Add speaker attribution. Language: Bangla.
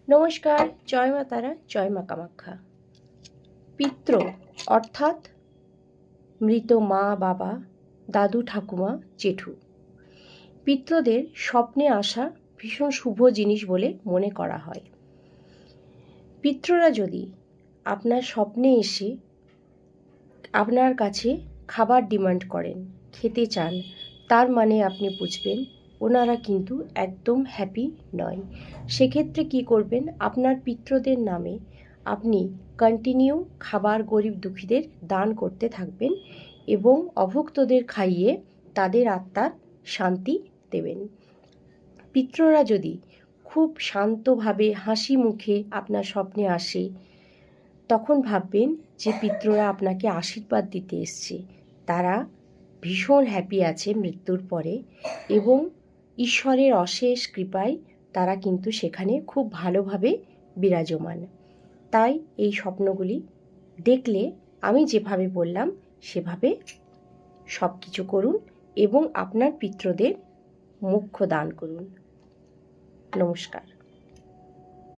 Speaker 1: নমস্কার, জয় মা তারা, জয় মা কামাখ্যা। পিতৃ অর্থাৎ মৃত মা, বাবা, দাদু, ঠাকুমা, জেঠু। পিতৃদের স্বপ্নে আসা ভীষণ শুভ জিনিস বলে মনে করা হয়। পিতৃরা যদি আপনার স্বপ্নে এসে আপনার কাছে খাবার ডিমান্ড করেন, খেতে চান, তার মানে আপনি বুঝবেন ওনারা কিন্তু একদম হ্যাপি নয়। সেক্ষেত্রে কি করবেন, আপনার পিতৃদের নামে আপনি কন্টিনিউ খাবার গরিব দুঃখীদের দান করতে থাকবেন এবং অভুক্তদের খাইয়ে তাদের আত্মার শান্তি দেবেন। পিতৃরা যদি খুব শান্তভাবে হাসি মুখে আপনার স্বপ্নে আসে, তখন ভাববেন যে পিতৃরা আপনাকে আশীর্বাদ দিতে এসছে। তারা ভীষণ হ্যাপি আছে মৃত্যুর পরে এবং ঈশ্বরের অশেষ কৃপায় তারা কিন্তু সেখানে খুব ভালোভাবে বিরাজমান। তাই এই স্বপ্নগুলি দেখলে আমি যেভাবে বললাম সেভাবে সব কিছু করুন এবং আপনার পিতৃদের মোক্ষ দান করুন। নমস্কার।